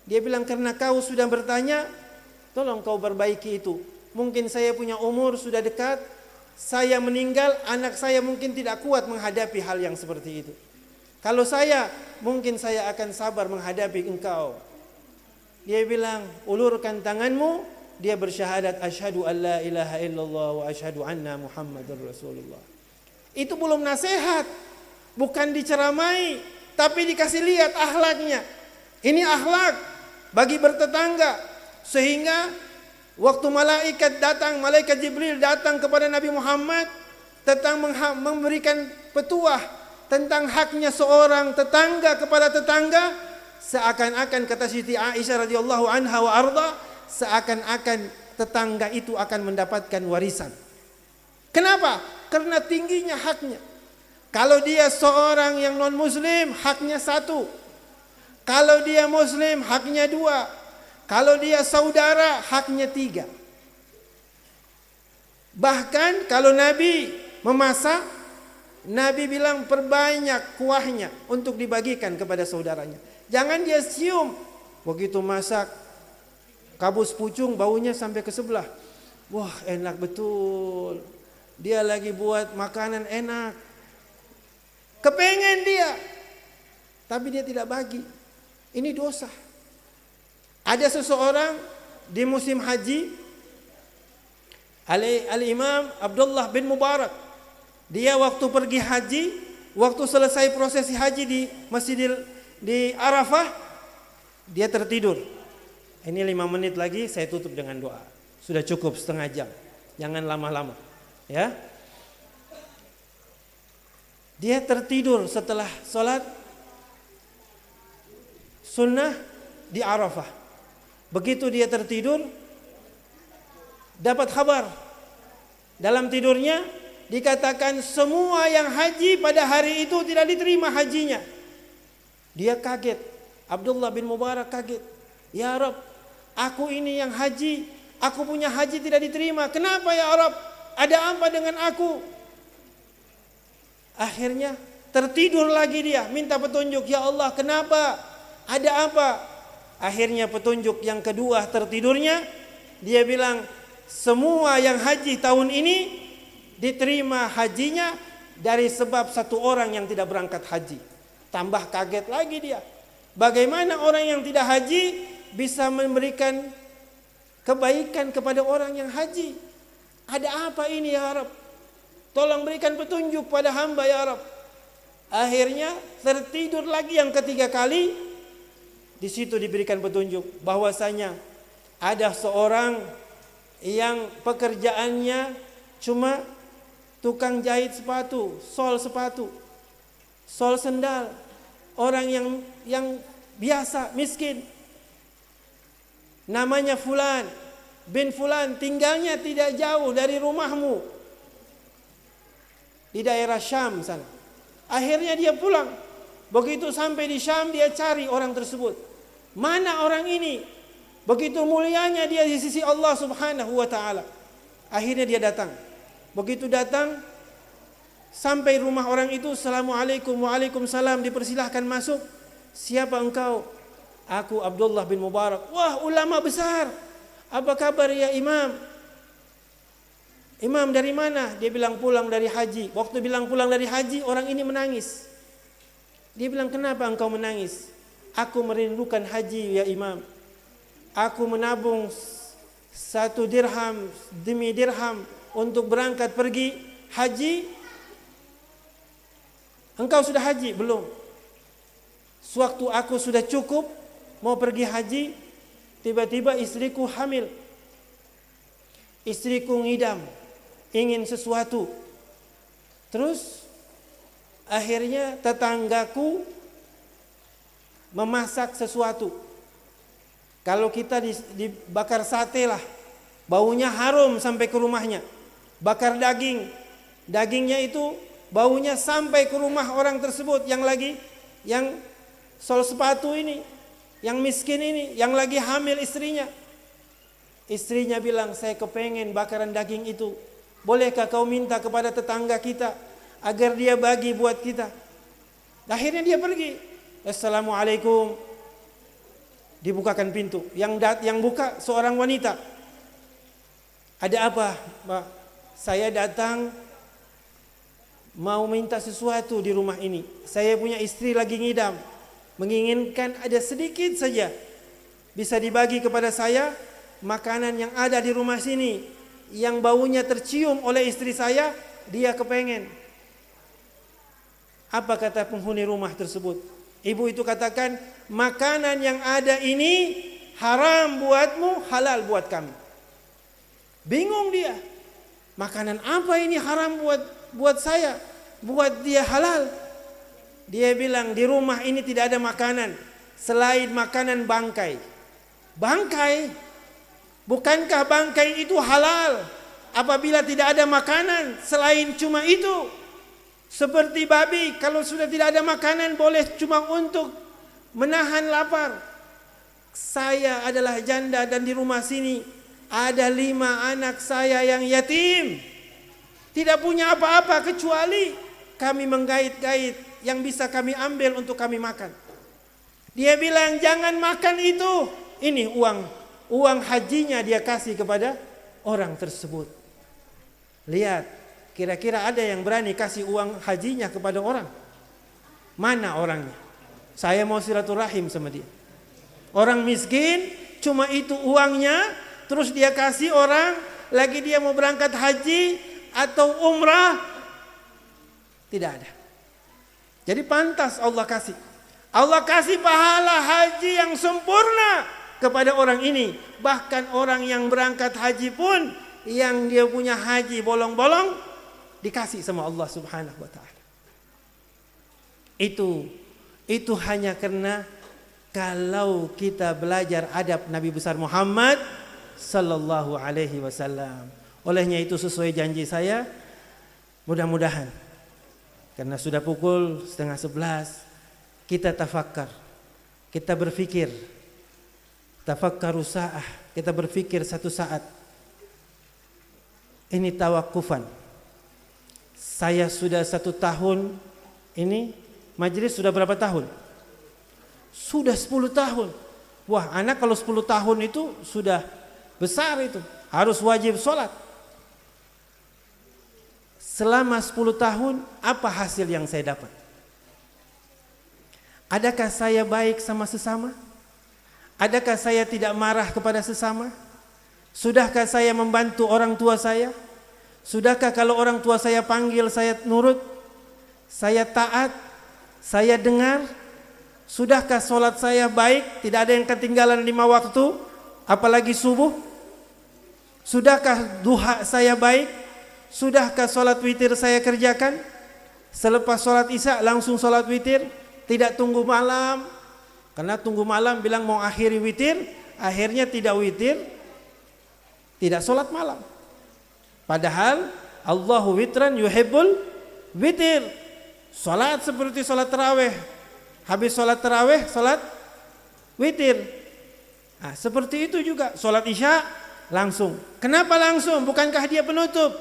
Dia bilang, karena kau sudah bertanya, tolong kau perbaiki itu. Mungkin saya punya umur sudah dekat, saya meninggal, anak saya mungkin tidak kuat menghadapi hal yang seperti itu. Kalau saya, mungkin saya akan sabar menghadapi engkau. Dia bilang, ulurkan tanganmu. Dia bersyahadat, asyhadu an la ilaha illallah wa asyhadu anna Muhammadar Rasulullah. Itu belum nasihat, bukan diceramai, tapi dikasih lihat akhlaknya. Ini akhlak bagi bertetangga. Sehingga waktu malaikat Jibril datang kepada Nabi Muhammad tentang memberikan petuah tentang haknya seorang tetangga kepada tetangga, seakan-akan kata Siti Aisyah radhiyallahu anha wa arda, seakan-akan tetangga itu akan mendapatkan warisan. Kenapa? Karena tingginya haknya. Kalau dia seorang yang non muslim, haknya 1. Kalau dia muslim, haknya 2. Kalau dia saudara, haknya 3. Bahkan kalau Nabi memasak, Nabi bilang perbanyak kuahnya untuk dibagikan kepada saudaranya. Jangan dia cium. Begitu masak kabus pucung, baunya sampai ke sebelah. Wah, enak betul. Dia lagi buat makanan enak. Kepengen dia. Tapi dia tidak bagi. Ini dosa. Ada seseorang di musim haji, Al-Imam Abdullah bin Mubarak. Dia waktu pergi haji, waktu selesai prosesi haji di Masjidil di Arafah, dia tertidur. Ini 5 menit lagi saya tutup dengan doa. Sudah cukup setengah jam. Jangan lama-lama, ya. Dia tertidur setelah sholat sunnah di Arafah. Begitu dia tertidur, dapat kabar dalam tidurnya dikatakan semua yang haji pada hari itu tidak diterima hajinya. Dia kaget. Abdullah bin Mubarak kaget. Ya Rabb, aku ini yang haji, aku punya haji tidak diterima. Kenapa ya Rabb? Ada apa dengan aku? Akhirnya tertidur lagi dia, minta petunjuk. Ya Allah, kenapa? Ada apa? Akhirnya petunjuk yang kedua tertidurnya, dia bilang, semua yang haji tahun ini diterima hajinya dari sebab satu orang yang tidak berangkat haji. Tambah kaget lagi dia. Bagaimana orang yang tidak haji bisa memberikan kebaikan kepada orang yang haji? Ada apa ini ya Rabb? Tolong berikan petunjuk pada hamba ya Rabb. Akhirnya tertidur lagi yang ketiga kali. Di situ diberikan petunjuk bahwasanya ada seorang yang pekerjaannya cuma tukang jahit sepatu, sol sendal. Orang yang biasa, miskin. Namanya Fulan bin Fulan, tinggalnya tidak jauh dari rumahmu, di daerah Syam sana. Akhirnya dia pulang. Begitu sampai di Syam, dia cari orang tersebut. Mana orang ini? Begitu mulianya dia di sisi Allah Subhanahu wa taala. Akhirnya dia datang. Begitu datang sampai rumah orang itu, Assalamualaikum, waalaikumsalam, dipersilahkan masuk. Siapa engkau? Aku Abdullah bin Mubarak. Wah, ulama besar. Apa kabar ya Imam? Imam dari mana? Dia bilang pulang dari haji. Waktu bilang pulang dari haji, orang ini menangis. Dia bilang, kenapa engkau menangis? Aku merindukan haji ya Imam. Aku menabung 1 dirham demi dirham untuk berangkat pergi haji. Engkau sudah haji? Belum. Sewaktu aku sudah cukup mau pergi haji, tiba-tiba istriku hamil. Istriku ngidam, ingin sesuatu. Terus akhirnya tetanggaku memasak sesuatu. Kalau kita dibakar sate lah, baunya harum sampai ke rumahnya. Bakar daging, dagingnya itu baunya sampai ke rumah orang tersebut yang sol sepatu ini, yang miskin ini, yang lagi hamil istrinya. Istrinya bilang, saya kepengen bakaran daging itu. Bolehkah kau minta kepada tetangga kita agar dia bagi buat kita? Akhirnya dia pergi. Assalamualaikum. Dibukakan pintu. Yang buka seorang wanita. Ada apa, Mbak? Saya datang mau minta sesuatu di rumah ini. Saya punya istri lagi ngidam, menginginkan ada sedikit saja bisa dibagi kepada saya makanan yang ada di rumah sini, yang baunya tercium oleh istri saya. Dia kepengen. Apa kata penghuni rumah tersebut? Ibu itu katakan, makanan yang ada ini haram buatmu, halal buat kami. Bingung dia. Makanan apa ini haram buat saya, buat dia halal? Dia bilang, di rumah ini tidak ada makanan selain makanan bangkai. Bangkai? Bukankah bangkai itu halal apabila tidak ada makanan selain cuma itu? Seperti babi, kalau sudah tidak ada makanan boleh cuma untuk menahan lapar. Saya adalah janda dan di rumah sini ada 5 anak saya yang yatim, tidak punya apa-apa kecuali kami menggait-gait yang bisa kami ambil untuk kami makan. Dia bilang, jangan makan itu. Ini uang hajinya dia kasih kepada orang tersebut. Lihat, kira-kira ada yang berani kasih uang hajinya kepada orang? Mana orangnya? Saya mau silaturahim sama dia. Orang miskin, cuma itu uangnya, terus dia kasih orang, lagi dia mau berangkat haji atau umrah, tidak ada. Jadi pantas Allah kasih. Allah kasih pahala haji yang sempurna kepada orang ini. Bahkan orang yang berangkat haji pun, yang dia punya haji bolong-bolong, dikasih sama Allah Subhanahu wa taala. Itu hanya karena kalau kita belajar adab Nabi besar Muhammad sallallahu alaihi wasallam. Olehnya itu sesuai janji saya, mudah-mudahan karena sudah pukul 10:30, kita tafakkar, kita berfikir, tafakkaru sa'ah, kita berfikir satu saat. Ini tawakufan. Saya sudah 1 tahun ini majelis sudah berapa tahun? Sudah 10 tahun. Wah, anak kalau 10 tahun itu sudah besar itu, harus wajib sholat. Selama 10 tahun apa hasil yang saya dapat? Adakah saya baik sama sesama? Adakah saya tidak marah kepada sesama? Sudahkah saya membantu orang tua saya? Sudahkah kalau orang tua saya panggil saya nurut? Saya taat? Saya dengar? Sudahkah sholat saya baik? Tidak ada yang ketinggalan 5 waktu? Apalagi subuh? Sudahkah duha saya baik? Sudahkah sholat witir saya kerjakan? Selepas sholat isya langsung sholat witir? Tidak tunggu malam? Karena tunggu malam bilang mau akhiri witir, akhirnya tidak witir, tidak sholat malam. Padahal Allahu witran yuhibbul witir. Sholat seperti sholat tarawih. Habis sholat tarawih, sholat witir. Nah, seperti itu juga sholat isya langsung. Kenapa langsung? Bukankah dia penutup?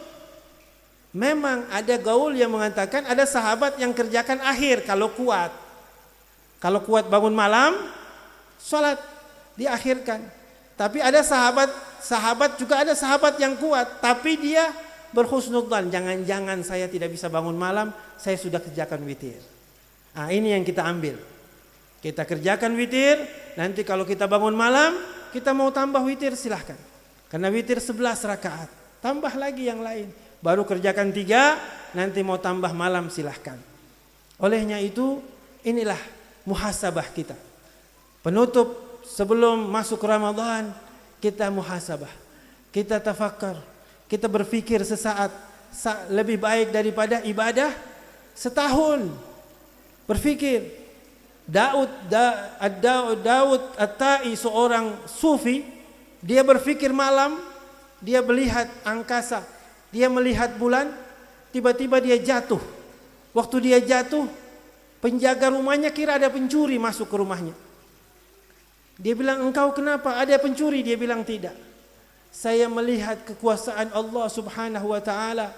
Memang ada gaul yang mengatakan ada sahabat yang kerjakan akhir kalau kuat. Kalau kuat bangun malam, sholat diakhirkan. Tapi ada sahabat juga ada sahabat yang kuat, tapi dia berhusnudzan, jangan-jangan saya tidak bisa bangun malam, saya sudah kerjakan witir. Nah, ini yang kita ambil. Kita kerjakan witir, nanti kalau kita bangun malam, kita mau tambah witir silahkan. Karena witir 11 rakaat, tambah lagi yang lain. Baru kerjakan 3, nanti mau tambah malam silahkan. Olehnya itu, inilah muhasabah kita. Penutup sebelum masuk Ramadan, kita muhasabah. Kita tafakkar, kita berpikir sesaat, lebih baik daripada ibadah setahun. Berpikir. Daud At-Tai, seorang sufi, dia berpikir malam, dia melihat angkasa, dia melihat bulan, tiba-tiba dia jatuh. Waktu dia jatuh, penjaga rumahnya kira ada pencuri masuk ke rumahnya. Dia bilang, engkau kenapa? Ada pencuri? Dia bilang, tidak. Saya melihat kekuasaan Allah Subhanahu wa ta'ala.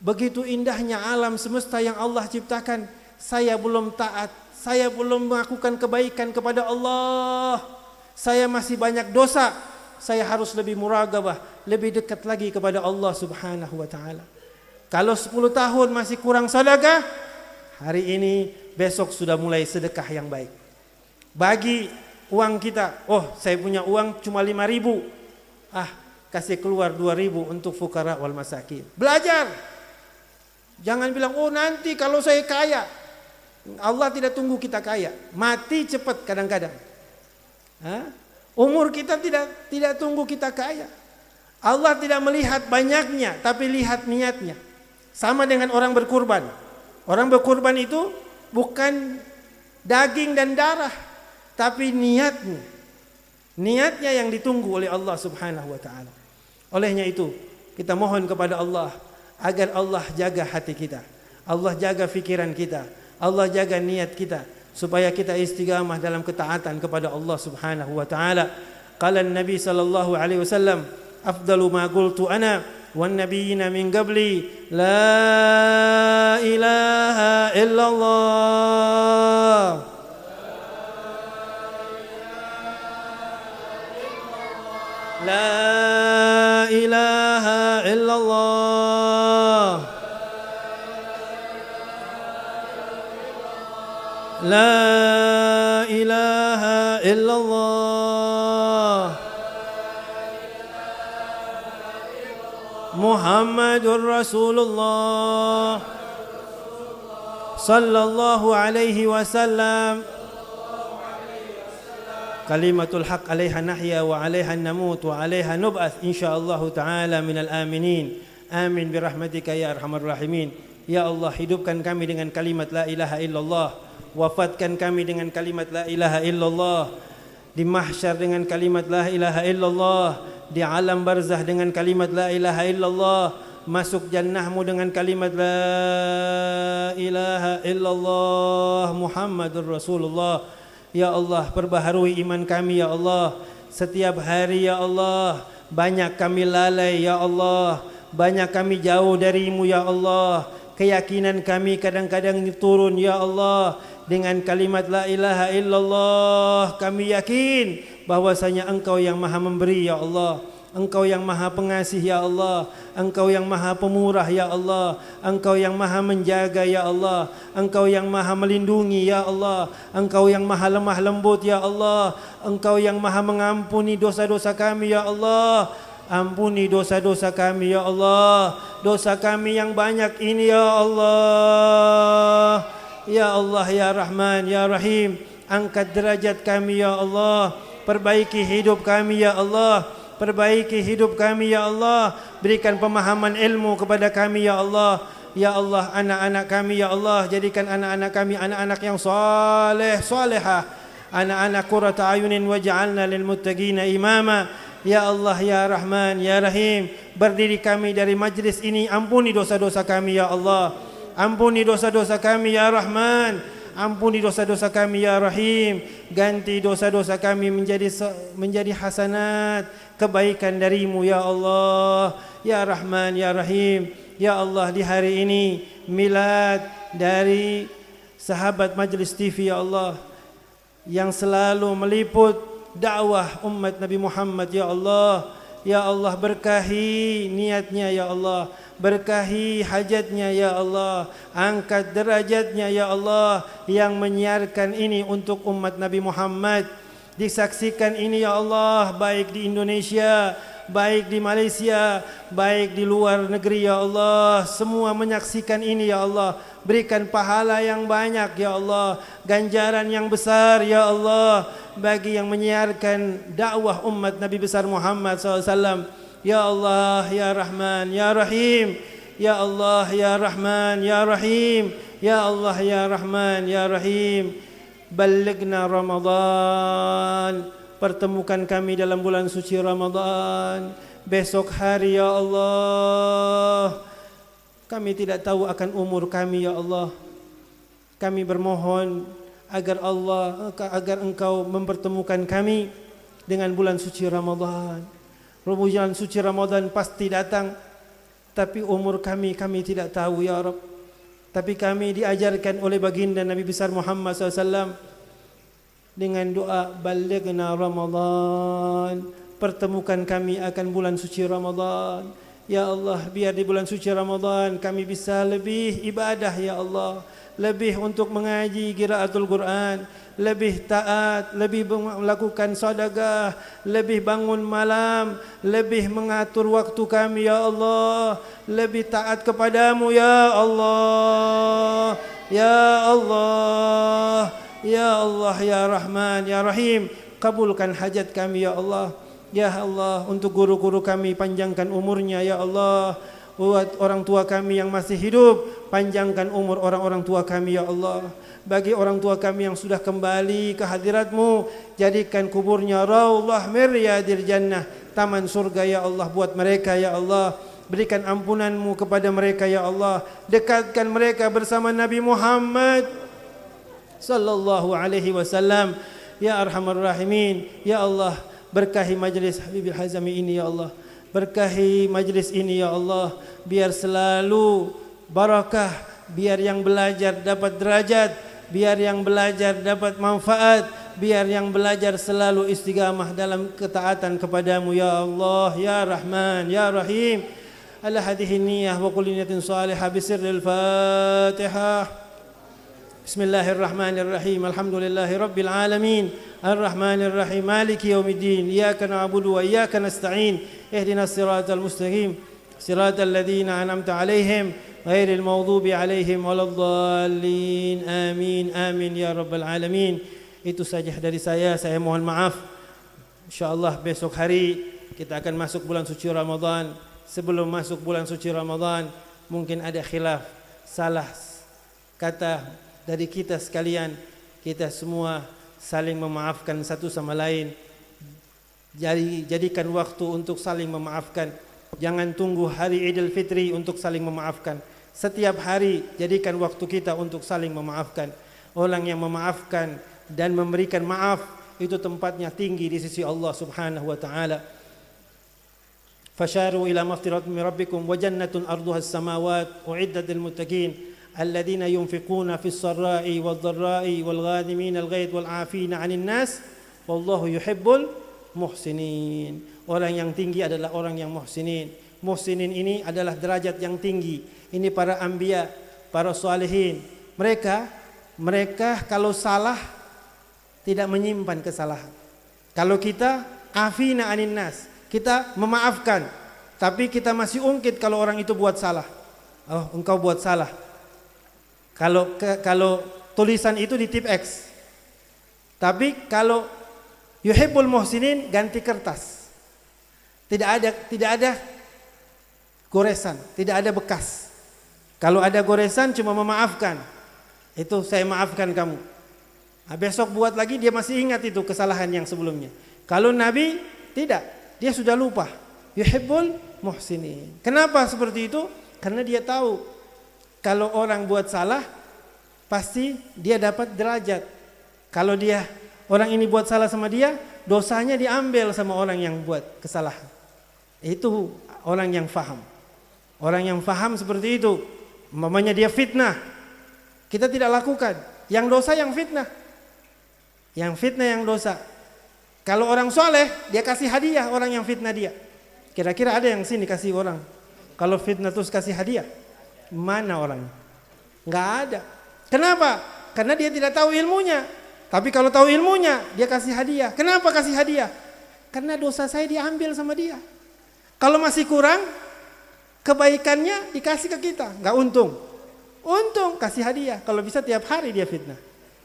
Begitu indahnya alam semesta yang Allah ciptakan. Saya belum taat, saya belum melakukan kebaikan kepada Allah. Saya masih banyak dosa. Saya harus lebih muraqabah, lebih dekat lagi kepada Allah Subhanahu wa ta'ala. Kalau 10 tahun masih kurang sedekah, hari ini, besok sudah mulai sedekah yang baik. Bagi uang kita, oh saya punya uang cuma 5.000. Kasih keluar 2.000 untuk fukara wal masakin. Belajar. Jangan bilang, oh nanti kalau saya kaya. Allah tidak tunggu kita kaya. Mati cepat kadang-kadang. Umur kita tidak tunggu kita kaya. Allah tidak melihat banyaknya, tapi lihat niatnya. Sama dengan orang berkurban. Orang berkurban itu bukan daging dan darah, tapi niatnya. Niatnya yang ditunggu oleh Allah Subhanahu wa ta'ala. Olehnya itu, kita mohon kepada Allah agar Allah jaga hati kita. Allah jaga fikiran kita. Allah jaga niat kita supaya kita istiqamah dalam ketaatan kepada Allah Subhanahu wa taala. Qala Nabi sallallahu alaihi wasallam, afdalu ma qultu ana wan nabiyina min qabli la ilaha illallah. La ilaha illallah. La ilaha illallah. Muhammadur Rasulullah sallallahu alaihi wasallam. Kalimatul haq alaiha nahya wa alaiha namut wa alaiha nub'ats insyaallah taala minal aminin. Amin birahmatika ya arhamar rahimin. Ya Allah, hidupkan kami dengan kalimat la ilaha illallah. Wafatkan kami dengan kalimat la ilaha illallah. Di mahsyar dengan kalimat la ilaha illallah. Di alam barzah dengan kalimat la ilaha illallah. Masuk jannahmu dengan kalimat la ilaha illallah Muhammadur Rasulullah. Ya Allah, perbaharui iman kami ya Allah. Setiap hari ya Allah, banyak kami lalai ya Allah. banyak kami jauh darimu ya Allah. Keyakinan kami kadang-kadang turun ya Allah. Dengan kalimat la ilaha illallah kami yakin bahwasanya Engkau yang maha memberi ya Allah. Engkau yang maha pengasih ya Allah. Engkau yang maha pemurah ya Allah. Engkau yang maha menjaga ya Allah. Engkau yang maha melindungi ya Allah. Engkau yang maha lemah lembut ya Allah. Engkau yang maha mengampuni dosa-dosa kami ya Allah. Ampuni dosa-dosa kami ya Allah. Dosa kami yang banyak ini ya Allah. Ya Allah ya Rahman ya Rahim. Angkat derajat kami ya Allah. Perbaiki hidup kami ya Allah. Perbaiki hidup kami ya Allah. Berikan pemahaman ilmu kepada kami ya Allah. Ya Allah, anak-anak kami ya Allah, jadikan anak-anak kami anak-anak yang saleh, salehah. Anak-anak qurrata ayunin waj'alna lil muttaqina imama. Ya Allah ya Rahman ya Rahim, berdiri kami dari majlis ini, ampuni dosa-dosa kami ya Allah. Ampuni dosa-dosa kami ya Rahman. Ampuni dosa-dosa kami ya Rahim. Ganti dosa-dosa kami menjadi hasanat, kebaikan darimu ya Allah. Ya Rahman ya Rahim. Ya Allah, di hari ini milad dari sahabat Majlis TV ya Allah, yang selalu meliput dakwah umat Nabi Muhammad ya Allah. Ya Allah, berkahi niatnya ya Allah, berkahi hajatnya ya Allah, angkat derajatnya ya Allah, yang menyiarkan ini untuk umat Nabi Muhammad. Disaksikan ini ya Allah, baik di Indonesia, baik di Malaysia, baik di luar negeri ya Allah. Semua menyaksikan ini ya Allah. Berikan pahala yang banyak ya Allah, ganjaran yang besar ya Allah bagi yang menyiarkan dakwah umat Nabi besar Muhammad SAW. Ya Allah ya Rahman ya Rahim. Ya Allah ya Rahman ya Rahim. Ya Allah ya Rahman ya Rahim. Balighna Ramadan. Pertemukan kami dalam bulan suci Ramadan. Besok hari ya Allah, kami tidak tahu akan umur kami ya Allah. Kami bermohon agar Engkau mempertemukan kami dengan bulan suci Ramadan. Bulan suci Ramadan pasti datang, tapi umur kami tidak tahu ya Rabb. Tapi kami diajarkan oleh baginda Nabi besar Muhammad SAW dengan doa balighna Ramadan, pertemukan kami akan bulan suci Ramadan. Ya Allah, biar di bulan suci Ramadan kami bisa lebih ibadah ya Allah, lebih untuk mengaji qiraatul Quran, lebih taat, lebih melakukan sedekah, lebih bangun malam, lebih mengatur waktu kami ya Allah, lebih taat kepadamu ya Allah. Ya Allah, ya Allah ya Rahman ya Rahim, kabulkan hajat kami ya Allah. Ya Allah, untuk guru-guru kami panjangkan umurnya ya Allah. Buat orang tua kami yang masih hidup, panjangkan umur orang-orang tua kami ya Allah. Bagi orang tua kami yang sudah kembali ke hadirat-Mu, jadikan kuburnya raudhah min riyadil jannah, taman surga ya Allah buat mereka ya Allah. Berikan ampunan-Mu kepada mereka ya Allah. Dekatkan mereka bersama Nabi Muhammad sallallahu alaihi wasallam. Ya Arhamar Rahimin, ya Allah, berkahi majlis Habibul Hazami ini ya Allah. Berkahi majlis ini ya Allah, biar selalu barakah, biar yang belajar dapat derajat, biar yang belajar dapat manfaat, biar yang belajar selalu istiqamah dalam ketaatan kepadamu ya Allah. Ya Rahman ya Rahim. Ala hadhihi niyyah wa kulli niyatin salihah bisirril Fatihah. Bismillahirrahmanirrahim. Alhamdulillahi rabbil alamin. Ar-Rahmanir-Rahim. Maliki yaumiddin. Iyyaka na'budu wa iyyaka nasta'in. Ihdinas siratal mustaqim. Siratal ladzina an'amta 'alaihim ghairil maghdubi 'alaihim waladdallin. Amin. Amin ya rabbal alamin. Itu saja dari saya mohon maaf. Insyaallah besok hari kita akan masuk bulan suci Ramadan. Sebelum masuk bulan suci Ramadan, mungkin ada khilaf, salah kata dari kita sekalian. Kita semua saling memaafkan satu sama lain. Jadikan waktu untuk saling memaafkan. Jangan tunggu hari Idul Fitri untuk saling memaafkan. Setiap hari jadikan waktu kita untuk saling memaafkan. Orang yang memaafkan dan memberikan maaf itu tempatnya tinggi di sisi Allah Subhanahu wa taala. Fasharu ila maghfiratin min rabbikum wa jannatun arduha as-samawati u'iddat lil muttaqin alladziina yunfiquna fis sarra'i wad dharra'i wal ghadimina al ghaidh wal 'afina 'anil nas wallahu yuhibbul muhsinin. Orang yang tinggi adalah orang yang muhsinin. Muhsinin ini adalah derajat yang tinggi. Ini para anbiya, para salihin. Mereka kalau salah tidak menyimpan kesalahan. Kalau kita afina 'anil nas, kita memaafkan, tapi kita masih ungkit kalau orang itu buat salah. Oh, engkau buat salah. Kalau tulisan itu di tip X. Tapi kalau yuhibbul muhsinin ganti kertas. Tidak ada goresan, tidak ada bekas. Kalau ada goresan cuma memaafkan. Itu saya maafkan kamu. Nah, besok buat lagi dia masih ingat itu kesalahan yang sebelumnya. Kalau Nabi tidak. Dia sudah lupa. Yuhibbul muhsinin. Kenapa seperti itu? Karena dia tahu kalau orang buat salah pasti dia dapat derajat. Kalau orang ini buat salah sama dia, dosanya diambil sama orang yang buat kesalahan. Itu orang yang faham. Orang yang faham seperti itu. Umpamanya dia fitnah, kita tidak lakukan. Yang dosa yang fitnah. Yang fitnah yang dosa. Kalau orang soleh, dia kasih hadiah orang yang fitnah dia. Kira-kira ada yang sini kasih orang kalau fitnah terus kasih hadiah? Mana orang? Nggak ada. Kenapa? Karena dia tidak tahu ilmunya. Tapi kalau tahu ilmunya, dia kasih hadiah. Kenapa kasih hadiah? Karena dosa saya diambil sama dia. Kalau masih kurang, kebaikannya dikasih ke kita. Nggak untung. Untung kasih hadiah. Kalau bisa tiap hari dia fitnah.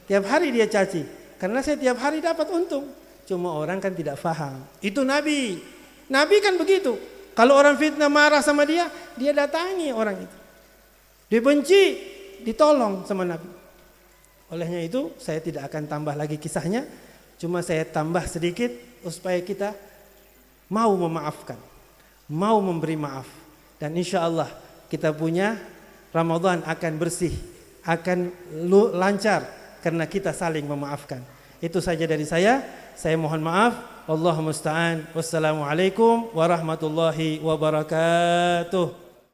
Tiap hari dia caci. Karena saya tiap hari dapat untung. Cuma orang kan tidak faham. Itu Nabi. Nabi kan begitu. Kalau orang fitnah marah sama dia datangi orang itu. Dia benci, ditolong sama Nabi. Olehnya itu saya tidak akan tambah lagi kisahnya. Cuma saya tambah sedikit supaya kita mau memaafkan. Mau memberi maaf. Dan insya Allah kita punya Ramadan akan bersih. Akan lancar karena kita saling memaafkan. Itu saja dari saya. Saya mohon maaf. Allahumma musta'an. Wassalamualaikum warahmatullahi wabarakatuh.